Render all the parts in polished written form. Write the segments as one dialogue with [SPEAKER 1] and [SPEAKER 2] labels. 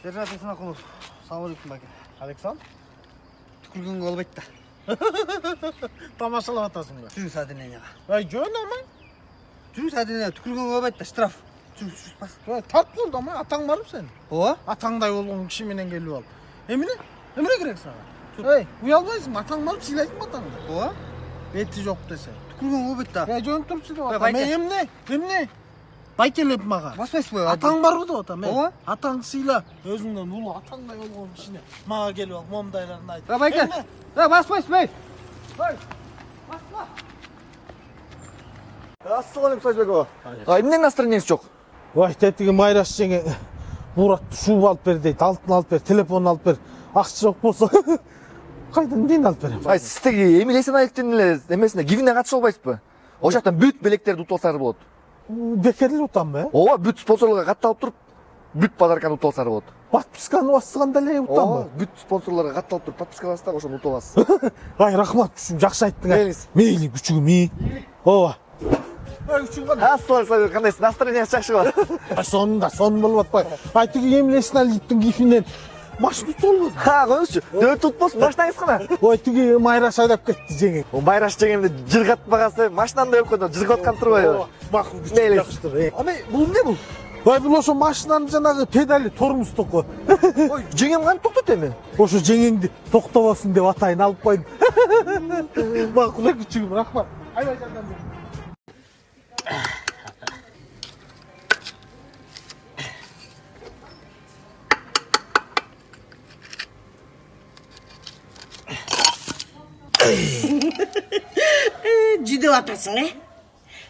[SPEAKER 1] Сержант Исмақұлов, саламалейкум бәке.
[SPEAKER 2] Александр?
[SPEAKER 1] Түкіргенге болбайды да.
[SPEAKER 2] Тамашалап атасың ба?
[SPEAKER 1] Жүріңіз әденеға.
[SPEAKER 2] Жөн амай.
[SPEAKER 1] Жүріңіз әденеға, түкіргенге болбайды да, штраф. Жүріңіз бас.
[SPEAKER 2] Тарт болды амай, атаң барып сен.
[SPEAKER 1] О?
[SPEAKER 2] Атаңдай болған кіші менен келіп ал. Еміне керек саған. Уялбайсың, атаң барып сыйлайсың ба атаңды?
[SPEAKER 1] О?
[SPEAKER 2] Беті жоқ десе.
[SPEAKER 1] Түкіргенге болбайды да.
[SPEAKER 2] Жөн тұршы деп атам. Емне? Байкелеп маға.
[SPEAKER 1] Баспайсыз бой.
[SPEAKER 2] Атаң бар бұды атам.
[SPEAKER 1] О?
[SPEAKER 2] Атаң сыйла. Өзіңнен ұлы атаңдай болған кішіне. Маға келіп ал, момдайларын айт.
[SPEAKER 1] Байке. Баспайсыз бой.
[SPEAKER 3] Ассалаумалейкум, Сазбекова. Эмне настроениеңиз жок?
[SPEAKER 2] Ой, тетиги Майраш жеңе Буратты шуба алып бер дейт, алтын алып бер, телефон алып бер. Акча жок болсо кайдан эмнени алып берем?
[SPEAKER 3] Сиз теги Эмиль Эсенаевдин эле эмесине гивине катыша албайсызбы? Ошол жактан бүт белектерди утуп алсаңар болот.
[SPEAKER 2] Бекерли утамбы?
[SPEAKER 3] Ооба, бүт спонсорлорго катталып туруп, бүт подарканы утуп алсаңар болот.
[SPEAKER 2] Подписканы басканда эле утамбы?
[SPEAKER 3] Бүт спонсорлорго катталып туруп подписка бассак, ошону утуп аласыз.
[SPEAKER 2] Ай, рахмат, күчүм, жакшы айттың. Мейли, күчүгүм. Ооба.
[SPEAKER 3] Ассалаумалейкум, кандайсыз? Настроениеңиз жакшыбы?
[SPEAKER 2] Сонун болуп атпайбы? Ай, тиги Эмиль Эсеналиевдин гифинен машина толбоду.
[SPEAKER 3] Коюңузчу, дөт tutпосун, машинаңыз кана?
[SPEAKER 2] Ой, тиги Майраш айдап кетти жеңе.
[SPEAKER 3] Майраш жеңемди жыргатпагасы, машинамды өп койдум, жыргап аткан турбайбы?
[SPEAKER 2] Макул, жакшытыр.
[SPEAKER 3] Амай, бул эмне бул?
[SPEAKER 2] Ой, бул ошо машинанын жанагы педали, тормуздуку.
[SPEAKER 3] Ой, жеңем кантип токтойт эми?
[SPEAKER 2] Ошо жеңеңди токтобосун деп атайын алып койдум. Макул күчүгүм, рахмат. Аябай жардам бер.
[SPEAKER 4] Жүдеп атасың,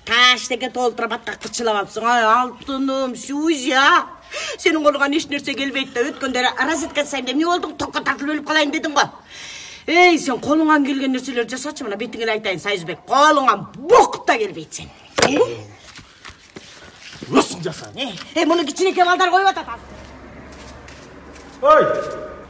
[SPEAKER 4] Таш деген толтырып аттақты чылап алыпсың. Ай, алтыным, Сюзя. Сенің қолыңан еш нәрсе келбейді да, өткендері розетка сайын деп не болдың, тоққа тартылып өліп қалайын дедің ғой. Ей, сен қолыңан келген нәрселер жасатшы, мына бетіңе айтайын, Сайызбек. Қолыңан боқ та келбейді сен.
[SPEAKER 2] Өсің жасан.
[SPEAKER 4] Мұны кичинекей балдар қойып атат.
[SPEAKER 2] Ой!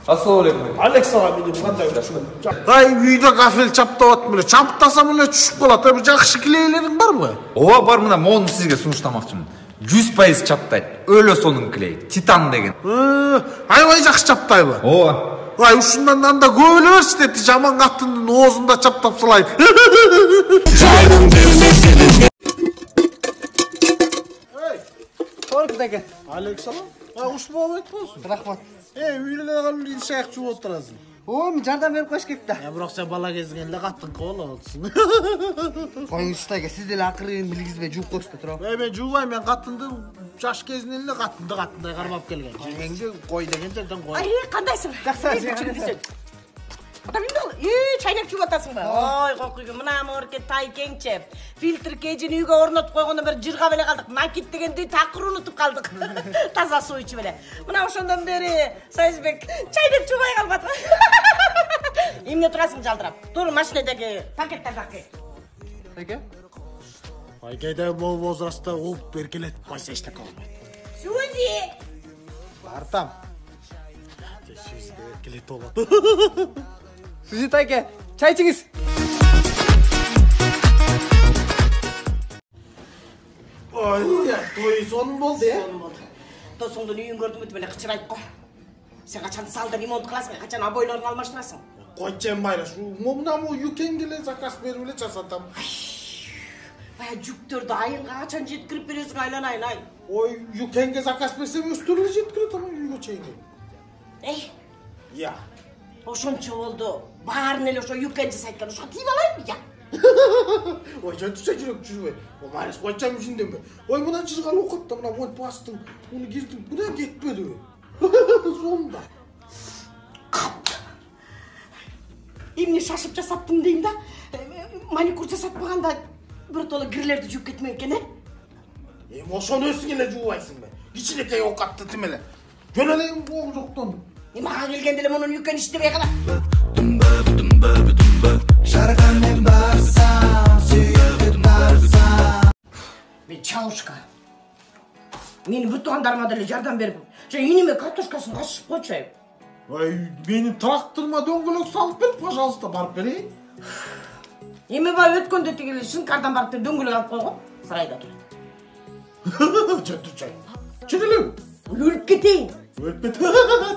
[SPEAKER 5] Ассалаумалейкум.
[SPEAKER 2] Александр, қандай өтшін? Ай, үйді кафел чаптап атмын. Чаптасам эле түшүп калат. Бир жакшы клейлериң барбы?
[SPEAKER 5] Ооба, бар, мына моуну сизге сунуштамакчымын. 100% чаптайт. Өлө сонун клей. Титан деген.
[SPEAKER 2] Аябай жакшы чаптайбы?
[SPEAKER 5] Ооба.
[SPEAKER 2] Ай, ушундан анда көп эле берчи дети, жаман каттын оозунда чаптап салайын.
[SPEAKER 1] Торкдеке.
[SPEAKER 2] Александр, уш болбойт болсун.
[SPEAKER 1] Рахмат.
[SPEAKER 2] Үйлүнө калып идиш аяк жууп отурасың.
[SPEAKER 1] О, жардам берип коюш керек да.
[SPEAKER 2] Бирок сен бала кезиңен эле каттың болуп атсың.
[SPEAKER 1] Коюңуз уштайга, сиз деле акырын билгизбей жууп коюш да тура.
[SPEAKER 2] Мен жуубайм, мен каттынды жаш кезинен эле каттындай кармап келген. Жеңеңди кой деген жерден кой.
[SPEAKER 4] Ай, қандайсың?
[SPEAKER 1] Жақсы.
[SPEAKER 4] Адам енді ол, чайнак жуып атасың ба? Ой, қоқиғы, мұна мөрке тай кеңчеп. Фильтр кежін үйге орнатып қойғанда бір жырға беле қалдық. Накет дегенде тақыр ұнытып қалдық. Таза су іші беле. Мұна ошондан бері, Сайызбек, чайнак жуубай қалбады. Емне тұрасың жалдырап. Тур машинедегі пакеттер бақы.
[SPEAKER 1] Неге?
[SPEAKER 2] Ай, кайда бол возраста уп беркелет койса эчтеке болбойт.
[SPEAKER 4] Сюзи!
[SPEAKER 2] Бартам. Сюзи беркелет болот.
[SPEAKER 1] Сюзи тайке, чай içiniz.
[SPEAKER 2] Ой, той сонун болду,
[SPEAKER 4] Досуңдун үйүн көрдүм өтүп эле кычырайт го. Сен качан салды ремонт кыласың, качан обойлорун алмаштырасың?
[SPEAKER 2] Койчем Майраш, мына юкеңге эле заказ берип эле жасатам.
[SPEAKER 4] Бая жүктөрдү айылга качан жеткирип бересиң, айланайын ай.
[SPEAKER 2] Ой, юкеңге заказ берсем өстөрү эле жеткирет ама үйгө чейин.
[SPEAKER 4] Эй,
[SPEAKER 2] Я.
[SPEAKER 4] ошончо болду. Баарын эле ошо юкен жасайт ошо тийип алайынбы я?
[SPEAKER 2] Ой, жантыша жүрөк жүрбөй. О, Майраш, койчам ишинденбе. Ой, мына жыргал окот да, мына монт бастың, муну кирдиң, мына кетпедиби? Сонда.
[SPEAKER 4] Эмне шашып жасаттым дейм да, маникюр жасатпаганда бир толо кирлерди жууп кетмек экен,
[SPEAKER 2] Ошону өзүң эле жуубайсың бе? Кичинекей окатты тим эле. Жөн эле оо жоктон.
[SPEAKER 4] Мага келгенде эле мунун юкен иштебей кала.
[SPEAKER 6] Жарганмен барсам, сүйүп барсам.
[SPEAKER 4] Мен чаушка. Менин бир туугандарыма деле жардам берип, иниме картошкасын качышып койчу.
[SPEAKER 2] Ой, менин тракторума дөңгөлөк салып бер, пожалуйста, барып берейин.
[SPEAKER 4] Эми бай өткөндө тигил шынкардан барып дөңгөлөк алып койгон, сарайда турат.
[SPEAKER 2] Жантырчай. Чыдылым.
[SPEAKER 4] Өлүп кетейин.
[SPEAKER 2] Өтпеді.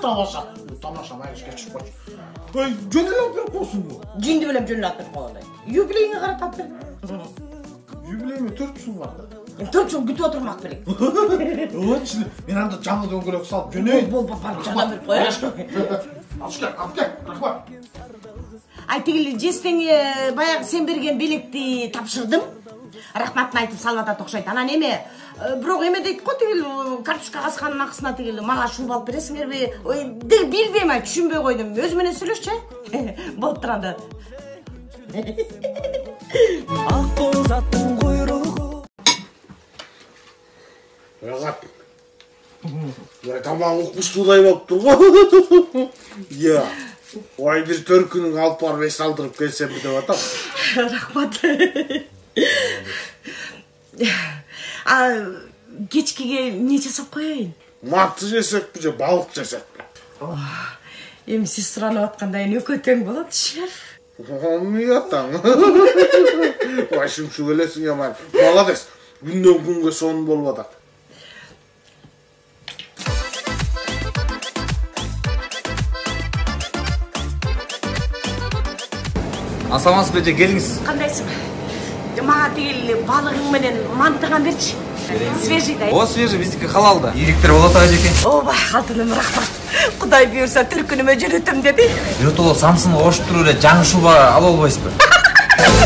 [SPEAKER 2] Тамаша. Тамаша майышқа шығып қойшы. Ой, жөнел алып беріп қойсын бұл.
[SPEAKER 4] Жинді білем жөнел алып беріп қойғандай. Юбилейіңе қарап алып бер.
[SPEAKER 2] Юбилейіме 4 жыл бар да.
[SPEAKER 4] 4 жыл күтіп отырмақ керек.
[SPEAKER 2] Өтшілі, мен анда жаңы дөңгелек салып жөнейін.
[SPEAKER 4] Бол, барып жаңа беріп қойыраш.
[SPEAKER 2] Алып кел, рахмат.
[SPEAKER 4] Ай, тегілі жестеңе баяғы сен берген белекті тапшырдым. Рахматын айтып салвата тоқшайды. Ана неме, бірақ еме дейді қой тегілі картошка қасқанын ақысына тегілі мала шуып алып бересіңер бе? Ой, білбейм ай, түсінбей қойдым. Өзіменен сөйлешші. Болып тұрады.
[SPEAKER 6] Ақбоз аттың құйрығы.
[SPEAKER 2] Рахат. Тамағың құстудай болып тұр ғой. Иә. Ой, бір төркінің алып барып ес алдырып келсем бі деп атам.
[SPEAKER 4] Рахмат. Кешкіге не жасап қояйын?
[SPEAKER 2] Маты жесек бі же, балық жесек бі.
[SPEAKER 4] Ем сіз сұранып атқандайын өкөтең болады, шеф.
[SPEAKER 2] Не атаң? Ой, шымшы келесің яман. Молодец. Күннен күнге соның болып атақ.
[SPEAKER 5] Асамас беже келіңіз.
[SPEAKER 4] Қандайсың? Маға тегелі балығың менен мантыған берші. Свежий дай.
[SPEAKER 5] О, свежий, биздики халалда. Иректер болот ажеке.
[SPEAKER 4] Оба, алтыным рахмат. Құдай бұйырса түркүнүмө жүрөтөм деби.
[SPEAKER 5] Биротоло Самсун кошуп туруп эле жаңы шуба ала албайсызбы?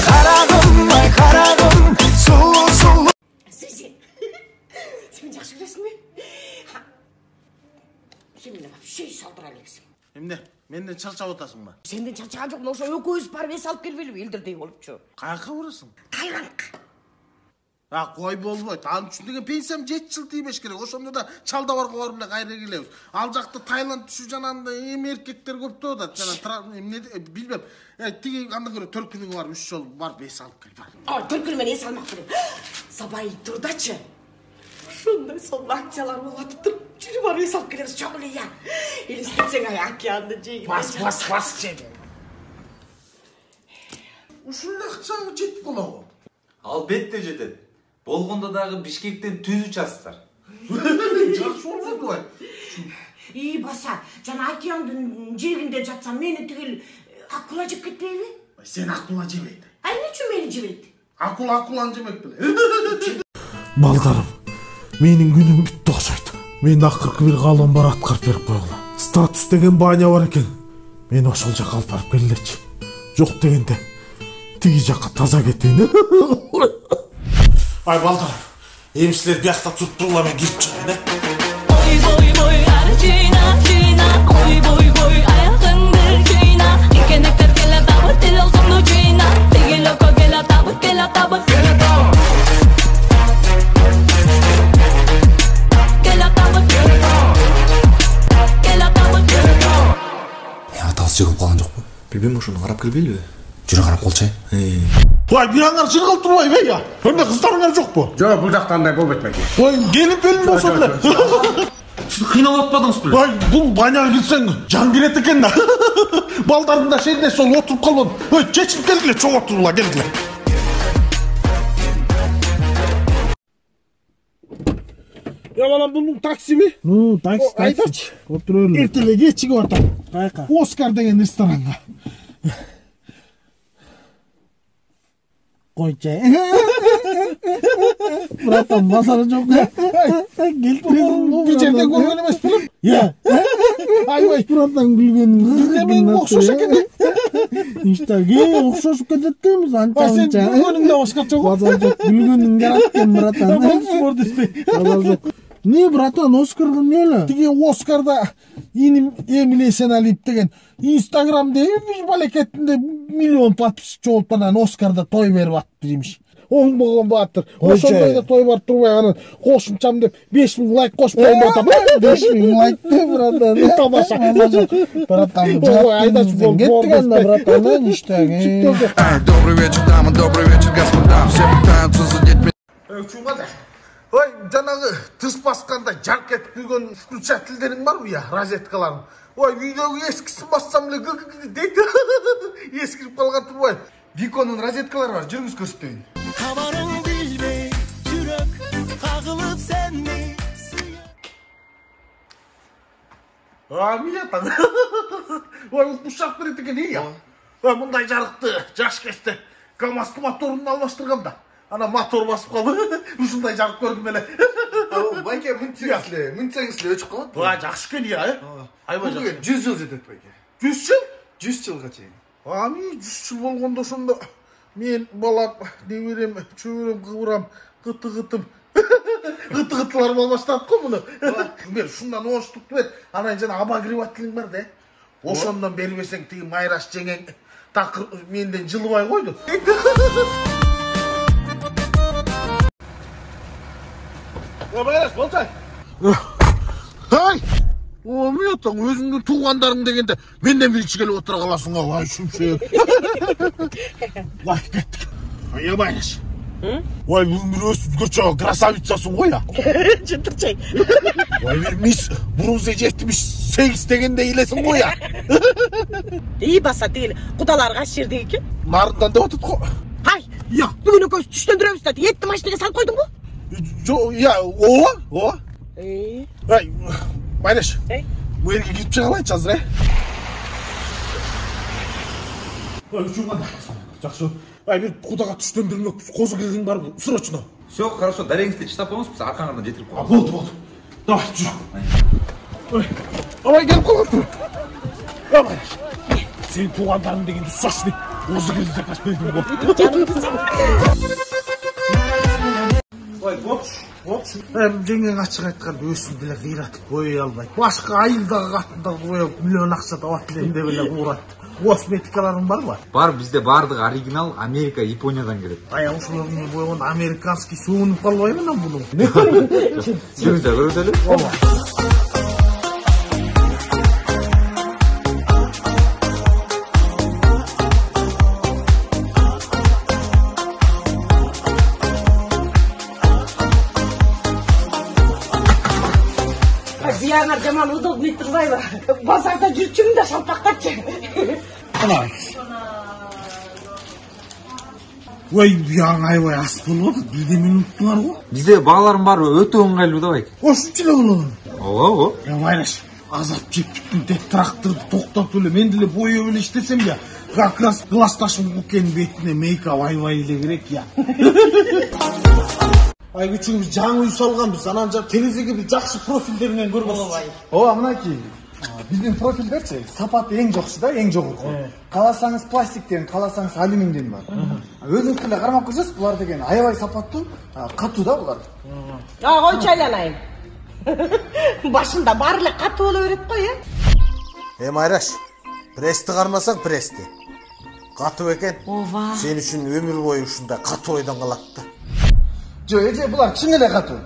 [SPEAKER 6] Қарағым, ай қарағым, сұлу.
[SPEAKER 4] Сен жақсы көресің бе? Сен мені вообще салдыра алексың.
[SPEAKER 2] Емне, менден шаршап отасың ба?
[SPEAKER 4] Сенден шаршаған жоқпын, ошо экөөбүз барып эс алып келбейлиби, элдирдей болупчу.
[SPEAKER 2] Қайаққа барасың?
[SPEAKER 4] Тайландка.
[SPEAKER 2] Қой болбойт. Анын үчүн деген пенсиям 7 жыл тийбеш керек. Ошондо да чалда баргылар менен кайра келебиз. Ал жакта Таиланд түшү жанагында эми эркектер көп деп атат. Жана эмне билбем. Тиги андан көрө төркүнүң бар 3 жол барып эс алып кел.
[SPEAKER 4] Төркүнү менен эс алмак керек. Сабай турдачы. Ушундай сонун акциялар болуп атыптыр. Жүрү барып эс алып келебиз, чоң эле я. Элестетсең ай океанды жейгин.
[SPEAKER 2] Бас жеме. Ушундай акча жетип калабы?
[SPEAKER 5] Албетте жетет. Болгондо дагы Бишкектен түз учасыздар.
[SPEAKER 2] Жакшы болбойбу бай.
[SPEAKER 4] Баса, жана океандын жээгинде жатсам мени тигил акула жеп кетпейби?
[SPEAKER 2] Сен акула жебейт.
[SPEAKER 4] Ай эмне үчүн мени жебейт?
[SPEAKER 2] Акуланы жемек беле.
[SPEAKER 7] Балдарым, менин күнүм бүттү окшойт. Мен акыркы бир каалоом бар аткарып берип койгула. Статус деген бааня бар экен. Мени ошол жака алып барып келгилечи. Жок дегенде тиги жакка таза кетейин. Ай балдарым, эми силер биякта туруп туруңар, мен кирип чыгайын,
[SPEAKER 8] Oy boy boy arjina jina Oy boy boy ayağındır jina Dikenekler gele tabut dil olsun du jina Tigi loko gele tabut Gele tabut Gele tabut Gele tabut Gele tabut
[SPEAKER 9] Атасы жығып қалған жоқ па? Білбеймін, ошоны қарап келбейлі бе? Жүре қарап қолчай.
[SPEAKER 7] Ой, бияңар жырғал турбай бе я? Önde қыздарыңар жоқ па?
[SPEAKER 2] Жок, бул жакта андай болбойт байке.
[SPEAKER 7] Ой, келип белин болсо деле.
[SPEAKER 5] Сиз кыйналып атпадыңыз беле?
[SPEAKER 7] Ой, бул баняга кирсең жан берет экен да. Балдардың да шенде сол отуруп калбады. Ой, чечип келгиле, чоң отурула, келгиле. Ya bana bunun taksi mi?
[SPEAKER 10] Taksi. Oturuyorlar.
[SPEAKER 7] Ertele çıkı orta. Oscar degen restoranga.
[SPEAKER 10] Koyca. Bırakın masada çok.
[SPEAKER 7] Bir жерде көргөн эмес белем.
[SPEAKER 10] Ya.
[SPEAKER 7] Айбай.
[SPEAKER 10] Bırakın gülgün.
[SPEAKER 7] Мен окшош экен.
[SPEAKER 10] İşte okşoşup кететтimiz anca
[SPEAKER 7] Sen
[SPEAKER 10] anca.
[SPEAKER 7] көргөнүңдө башкача го.
[SPEAKER 10] Базар жоқ. Gülgünün yaratken bırakın.
[SPEAKER 7] Спорт иштей.
[SPEAKER 10] Базар жоқ. Ne bırakın Oscar'ın ne öyle?
[SPEAKER 7] Тиги Оскарда иним Эмиль Эсеналиев деген Инстаграмда бир балекетинде миллион подписчи болуп анан Оскарда той берип атты деймиш. Оңбогон баатыр. Ошондой да той бар турбай анан кошумчам деп 5000 лайк кошпойм деп атам.
[SPEAKER 10] 5000 лайк деп братан.
[SPEAKER 7] Тамаша.
[SPEAKER 10] Братан.
[SPEAKER 7] Айдач бол.
[SPEAKER 10] Кеттиген да братан иштеги.
[SPEAKER 6] Добрый вечер, дамы, добрый вечер, господа. Все пытаются задеть меня.
[SPEAKER 2] Чуңада. Ой, жанагы тыс басканда жарк этип күйгөн включателдериң барбы я, розеткаларың? Ой, видеого эскисин бассам эле дейт. Эскирип калган турбайбы?
[SPEAKER 1] Виконун розеткалары бар, жүрүңүз көрсөтөйүн.
[SPEAKER 6] Хабарың билбей, жүрөк кагылып сени.
[SPEAKER 2] Милетаң. Ой, ұшақ береді екен, иә. Мұндай жарықты жаш кесті КамАЗ моторын албаштырғанда. Ана мотор басып қалды. Ушындай жарық көрдім әлі.
[SPEAKER 3] Байке, мүнтсеңізле өчіп қалады.
[SPEAKER 2] Жақсы кен, иә. Айбай
[SPEAKER 3] жақсы. 100 жыл жетеді, байке.
[SPEAKER 2] 100 жыл?
[SPEAKER 3] 100 жылға чейін.
[SPEAKER 2] 100 жыл болғанда сонда мен балам, неберем, чөберем, қыбырам, қыты-қытым. Қыты-қытылар болбаштады қой мұны. Мен шundan оңыштықты бет. Анай жана абагривателің бар да. Ошондан бермесең тегі Майраш жеңең тақыр менден жылыбай қойды. Майраш, болсай. Ай! О, миятаң, өзіңді туғандарың дегенде менден бірінші келіп отыра қаласың ау, ай, шүмшек. Ай, кеттік. Ай, Майраш. Ой, бір өсіп көрчі красавицасың ғой, я.
[SPEAKER 4] Жынтырчай.
[SPEAKER 2] Ой, бір мис Брузе 78 дегенде елесің ғой, я.
[SPEAKER 4] Ей, баса değil, құдалар қаш жерде екен?
[SPEAKER 2] Нарындан деп отыд қой.
[SPEAKER 4] Ай, бүгін өкөз түштендіреміз деді, етті машинеге салып қойдың ғой?
[SPEAKER 2] Я, о. Ай, Майраш, бұл ерге кетіп жағалайын жазыр, Ой, үшіңғанда. Жақсы. Ай, бір құдаға түштендірмек, қозы келген бар бұл, срочно.
[SPEAKER 5] Все, хорошо, дәреңізді штап болыңыз, біз арқаңырдан жетіріп қоғыз.
[SPEAKER 2] Болды. Давай, жүр. Ой, авай келіп қалған тұр. Авай, сен туғандарың дегенді ұсаш деп, қозы келді заказ бердім ғой. Ой, бокш. Жеңген ашық айтқанды өсін біле қиратып қойы албайды. Башқа айылдағы қатындағы қойып, миллион ақша тауат білемде біле қуыратты. Косметикаларың бар ма?
[SPEAKER 5] Бар, бізде бардығы оригинал Америка, Япониядан келеді.
[SPEAKER 2] Ай, ұшылығын бойған американский суынып қалбай мұнан бұның.
[SPEAKER 5] Көрді.
[SPEAKER 4] Зияңар жаман удобный тұрбай ба. Базарда жүрчүмін да шалпақтатшы.
[SPEAKER 2] Ана. Ой, яң айбай ас болып отыр, бірде минуты бар ғой.
[SPEAKER 5] Бізде бағаларым бар, өте оңғайлы да байке.
[SPEAKER 2] Ошынчылы қылығын.
[SPEAKER 5] О.
[SPEAKER 2] Я Майраш, азап жеп түттің деп тракторды тоқтап өлі, мен ділі бойы өлі іштесем я. Как раз класташым көкен бетіне мейкап айбай еле керек я. Ай, күчігіміз жаңы үй салғанбыз, анан жа терезеге бір жақсы профилдерінен көрбасыз.
[SPEAKER 3] О, мынаки. Біздің профилдерше сапаты ең жоқшы да, ең жоғы. Қаласаңыз пластиктен, қаласаңыз алюминден бар. Өзіңіз тілі қармап көрсіз, бұлар деген аябай сапатты, қату да бұлар.
[SPEAKER 4] Қойшы айланайын. Башында барлық қату олы өрет қой, е?
[SPEAKER 2] Майраш, престі қармасаң престі. Қату екен, сен үшін өмір бойы ұшында қату ойдан қалатты.
[SPEAKER 3] Бұлар чын еле қату.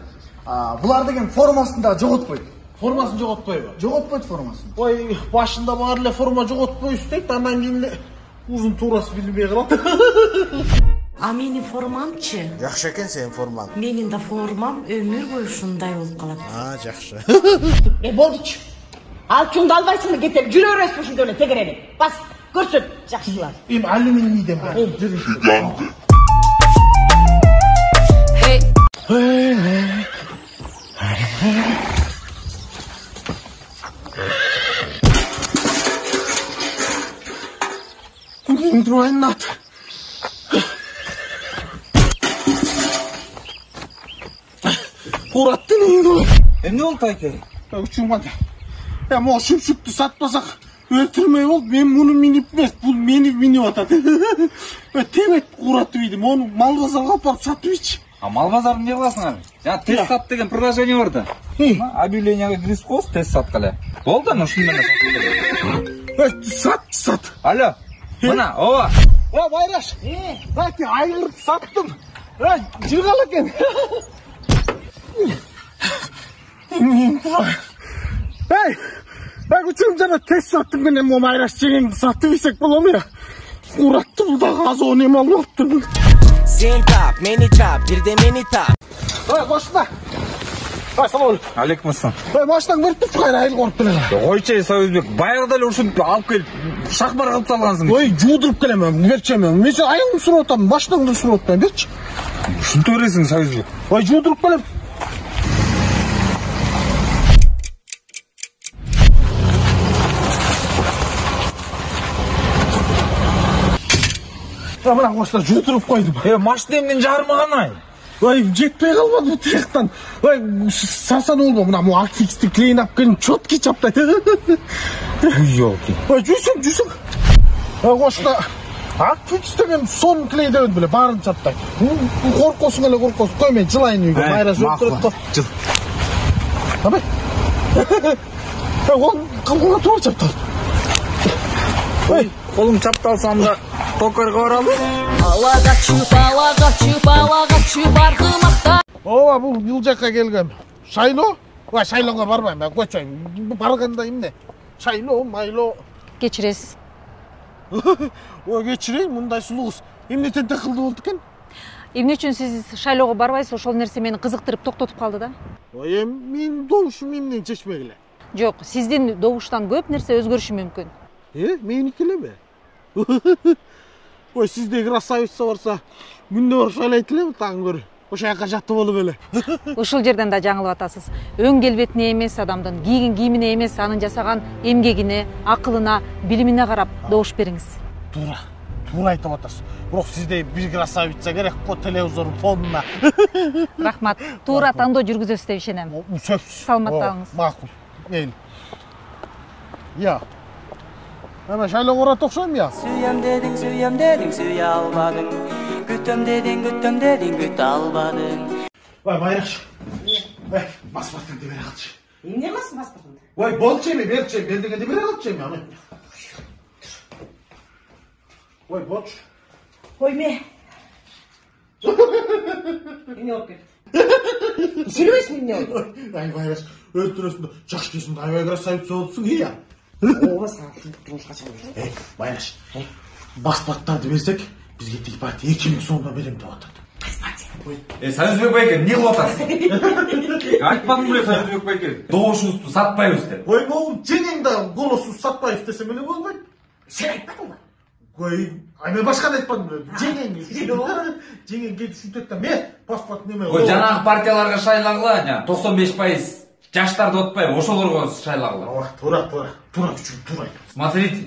[SPEAKER 3] Бұлар деген формасында жоғытпайды.
[SPEAKER 2] Формасын жоғытпай ба?
[SPEAKER 3] Жоғытпайды формасын.
[SPEAKER 2] Ой, башында барлы форма жоғытпай үстейді, анан кейінле ұзын турасы білмей қалады.
[SPEAKER 11] А менің формамчы?
[SPEAKER 2] Жақшы екен сен формаң.
[SPEAKER 11] Менің да формам өмір бойы ушундай болуп калат.
[SPEAKER 2] Жақшы.
[SPEAKER 4] Болдычы. Ал чуңды албайсың кетер, жүрө өрөсү ушунда эле тегерени. Бас, көрсөт, жакшылар.
[SPEAKER 2] Алюминийден бар. Интруайн нат. Қораттың үйінді ғой.
[SPEAKER 3] Не ол тайке?
[SPEAKER 2] Үшіңмады. Мұға шүп-шүпті сатпасақ өлтірмей ол, мен мұны минип емес, бұл мені минип атады. Темет қоратты бейдім, оны Малбазарға апарып сатып ечі.
[SPEAKER 5] Малбазардың не қыласың әлі? Жаңа тест сат деген приложение бар да. Объявленияға кірісіп қоз, тест сат қалай. Болды ма шынымен?
[SPEAKER 2] Сат.
[SPEAKER 5] Алло, мына, ова.
[SPEAKER 2] Майраш, бәке айырып саттым. Жырғал екен. Бәк үчігім жана тест саттым менен мо Майраш жеңеңді сатты бейсек болом я. Қуратты бұлдағы аз оғын емал болыптыр.
[SPEAKER 12] Сен тап, мені чап, бірде мені тап.
[SPEAKER 2] Қошына. Салам.
[SPEAKER 5] Алейкум ассалам.
[SPEAKER 2] Машинаң көріп тұршы қайра айыл қорып келе.
[SPEAKER 5] Қойчай Союзбек, баяғыда әлі ұршын алып келіп, шақпар қылып салғансың.
[SPEAKER 2] Ой, жудырып келемем, берчемем. Мен сен айылым сұрып отамын, машинаңды сұрып отамын, берші.
[SPEAKER 5] Шын төресің Союзбек.
[SPEAKER 2] Ой, жудырып келем.
[SPEAKER 7] Мына қошта жутырып қойдым.
[SPEAKER 5] Машинамдын жармаған ай.
[SPEAKER 7] Ой, жетпей қалмады бұл тияқтан. Ой, сасан олма, мына Акфиксті клейін ап келін чөтке чаптайды.
[SPEAKER 5] Ёлки.
[SPEAKER 7] Ой, жүйсің. Ой, қошта Акфикс деген сон клей деген біле, барын чаптайды. Қорқосын әлі қорқосын. Қой мен жылайын үйге, майра жөттіріп тұр.
[SPEAKER 5] Жыл.
[SPEAKER 7] Абай. Ой, қалқыға тура чаптады.
[SPEAKER 5] Ой, қолым чапталсам да токарга баралы.
[SPEAKER 8] Алаға чүп арғымақта.
[SPEAKER 7] Ова, бұл жаққа келгем. Шайло? Ой, шайлоға бармайм, мен көчөйм. Барганда эмне? Шайло, майло.
[SPEAKER 13] Кечиресиз.
[SPEAKER 7] Ой, кечирейм, мындай сулуу кыз. Эмне тентек кылды болду экен?
[SPEAKER 13] Эмне үчүн сиз шайлоого барбайсыз? Ошол нерсе мени кызыктырып токтотуп калды да.
[SPEAKER 7] Ой, менин добушум эмнени чечпегиле?
[SPEAKER 13] Жок, сиздин добуштан көп нерсе өзгөрүшү мүмкүн.
[SPEAKER 7] Меники элеби? Ой, сизде красавица барса, күндө барып шайлайт элеби таң көрү. Ошол жака жатып болуп эле.
[SPEAKER 13] Ушул жерден да жаңылып атасыз. Өң келбетине эмес, адамдын кийген кийимине эмес, анын жасаган эмгегине, акылына, билимине карап добуш бериңиз.
[SPEAKER 7] Туура айтып атасыз. Бирок сизде бир красавица керек го телевизор фонуна.
[SPEAKER 13] Рахмат. Туура тандоо жүргүзөсүз деп ишенем. Саламатта калыңыз.
[SPEAKER 7] Макул. Мейли. Я. Ana şöyle oraya tokşayım ya.
[SPEAKER 14] Süyem dedin, süye almadın. Gütüm dedin, güt almadın.
[SPEAKER 7] Vay Bayraş. Vay, basmatın dibine kalçı.
[SPEAKER 4] Ne basmatın?
[SPEAKER 7] Vay, bol çemi, ver çemi. Beldiğine dibine kalçı ya. Vay, boç.
[SPEAKER 4] Koyme. Ne oldu? Söylemesin ne oldu?
[SPEAKER 7] Vay Bayraş, öldürüyorsun da. Çaş kesin, dayıya göre sahip soğutsun iyi ya.
[SPEAKER 4] Ola sana şunu durmuş kaçalım.
[SPEAKER 7] Bayraş, basmattарды берсек, бізге тек партия 2 yıl sonunda берем деп отырды.
[SPEAKER 5] Союзбек байке, не кылып атасың? Айтпадым беле Союзбек байке, добушубузду сатпайбыз деп.
[SPEAKER 7] Ой, могу жеңең да голосубуз сатпайбыз десем эле болбойт.
[SPEAKER 4] Сен айтпадың ба?
[SPEAKER 7] Ой, мен башканы айтпадым беле. Жеңең келип сүйтөт да, мен паспорт неме.
[SPEAKER 5] Ой, жанагы партияларга шайлагыла, 95% жаштарды отпайбы, ошолорго шайлагыла.
[SPEAKER 7] Туура күчүң, туура.
[SPEAKER 5] Смотрите.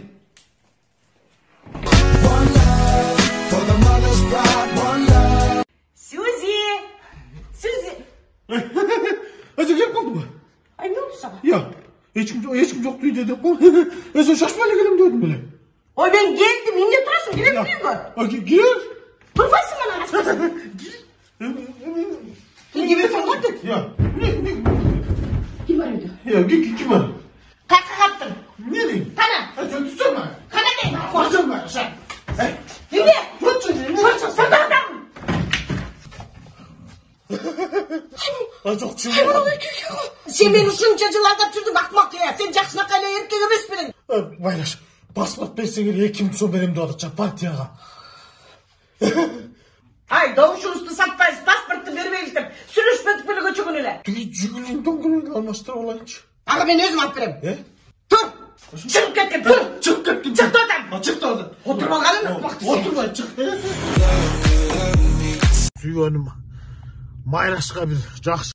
[SPEAKER 4] Сюзи.
[SPEAKER 7] Özü gelip kaldı mı?
[SPEAKER 4] Ay ne oldu sana?
[SPEAKER 7] Ya, hiç kim yok diye dedim. Özü şaşmayla gelin diyordum böyle.
[SPEAKER 4] Oy ben geldim, yine durasın, girebiliyor musun?
[SPEAKER 7] Gir.
[SPEAKER 4] Durmasın bana aslında. Gir gibi fırladık.
[SPEAKER 7] Ya.
[SPEAKER 4] Kim arıyordu?
[SPEAKER 7] Ya, kim var?
[SPEAKER 4] Kalka kaptın.
[SPEAKER 7] Ne diyeyim?
[SPEAKER 4] Kana.
[SPEAKER 7] Tutsana bana.
[SPEAKER 4] Kana değil.
[SPEAKER 7] Korkacağım ben sen.
[SPEAKER 4] Yine. Fırçın.
[SPEAKER 7] Çok çılgın.
[SPEAKER 4] Sen beni şunçacılarda türdün akmak ya. Sen Jackson'a erkek emes birin.
[SPEAKER 7] Bayraş, pasport berseler 2 yıl sonra benim de olacak partiyaga.
[SPEAKER 4] Ay doğuşunuzdu satmayız, pasportu vermeyiz dem. Sürüşmedik böyle göçükün ile.
[SPEAKER 7] Cügülün döngülün almastıra olayınca.
[SPEAKER 4] Aga ben özüm at verem. Dur. Çıkıp kettim, dur.
[SPEAKER 7] Çık kettim.
[SPEAKER 4] Çıktı oradan.
[SPEAKER 7] Çıktı oradan.
[SPEAKER 4] Otur bakalım.
[SPEAKER 7] Oturma, çık. Suyganım. Mayraşqa bir жақсы.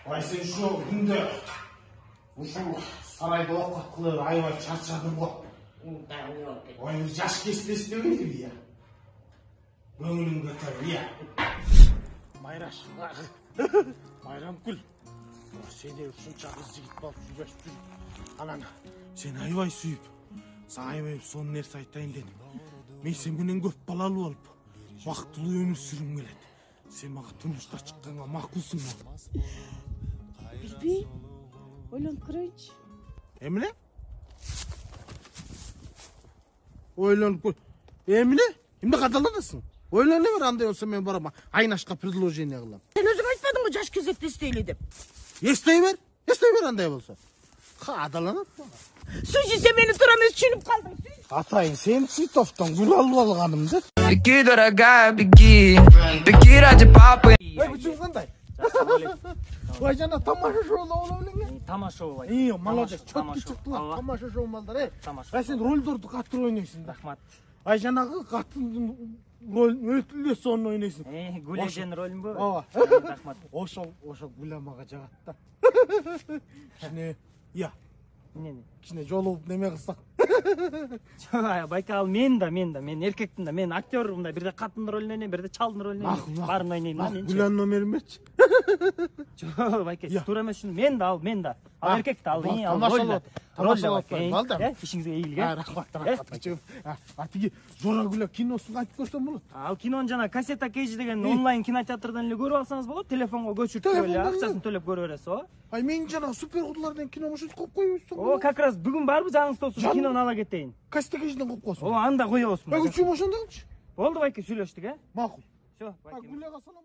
[SPEAKER 7] Ай, сен şu күнде ушул сарайда окат кылып аябай чарчадым го. Ой, жаш кестеси деген я. Көңүлүң көтөрүп, я. Майраш, Майрамкүл. Сени ушунча кыз жигит болуп жүрбөшүп жүр. Анан сен аябай сүйүп, сага аябай сонун нерсе айтайын дедим. Мен сен менен көп балалуу болуп, бактылуу өмүр сүргүм келет. Sen mага турмушка чыкканга макулсуң го.
[SPEAKER 4] Билбейм. Ойлонуп көрөйүнчү.
[SPEAKER 7] Эмне? Ойлонуп көр. Эмне? Эмне кадаланасың? Ойлоно бер, андай болсо мен барам Айнашка предложение кылам.
[SPEAKER 4] Сен өзүң айтпадыңбы жаш кезекте эстейли деп?
[SPEAKER 7] Эстей бер андай болсо. Кадаланат мага.
[SPEAKER 4] Сүйчү, сен мени туура эмес түшүнүп калдың.
[SPEAKER 7] Атайын, сен Цветовтон гүл алып алганым да.
[SPEAKER 6] Беги, дорогая, беги. Беги ради папы.
[SPEAKER 7] Ой, бүчүң кандай? Ой, жана тамаша шоула боло белең.
[SPEAKER 15] Тамаша шоу.
[SPEAKER 7] Молодец, чөткү чыктылар. Тамаша шоу балдар, Ай, сен ролдорду катыр ойнойсуң да.
[SPEAKER 15] Рахмат.
[SPEAKER 7] Ай, жанагы катын ролун өтүлө сонун ойнойсуң.
[SPEAKER 15] Гүлежен ролунбу?
[SPEAKER 7] Ооба.
[SPEAKER 15] Рахмат.
[SPEAKER 7] Ошол Гүлә мага жагат да. Кичине, кичине жолугуп неме кылсак.
[SPEAKER 15] Байкал, мен эркектин да, мен актермун да, бирде каттын ролун ойнойм, бирде чалдын ролун ойнойм. Баарын ойнойм да мен.
[SPEAKER 7] Гүләнин номерин берчи.
[SPEAKER 15] Жок, байке, туура эмес ушуну мен да ал, ал эркек да, ал ролда. Ролда, ишиңизге ийгилик.
[SPEAKER 7] Рахмат. Тиги Жора Гүлә киносун айтып көрсөм болот.
[SPEAKER 15] Ал кинону жана Кассета Кейж деген онлайн кинотеатрдан эле көрүп алсаңыз болот, телефонго көчүртүп эле акчасын төлөп көрө бересиз, ооба.
[SPEAKER 7] Ай, мен жана супер кудулардан кино мушут коюп койбойсуң.
[SPEAKER 15] О, как раз бүгүн барбы жаңыңызда болсо кинону ала кетейин.
[SPEAKER 7] Кассета Кейжден коюп коесуң.
[SPEAKER 15] О, анда коебузбу.
[SPEAKER 7] Үчүм ошондо кылчы.
[SPEAKER 15] Болду байке, сүйлөштүк,
[SPEAKER 7] Макул.
[SPEAKER 15] Всё, байке.
[SPEAKER 7] Гүләгө салам.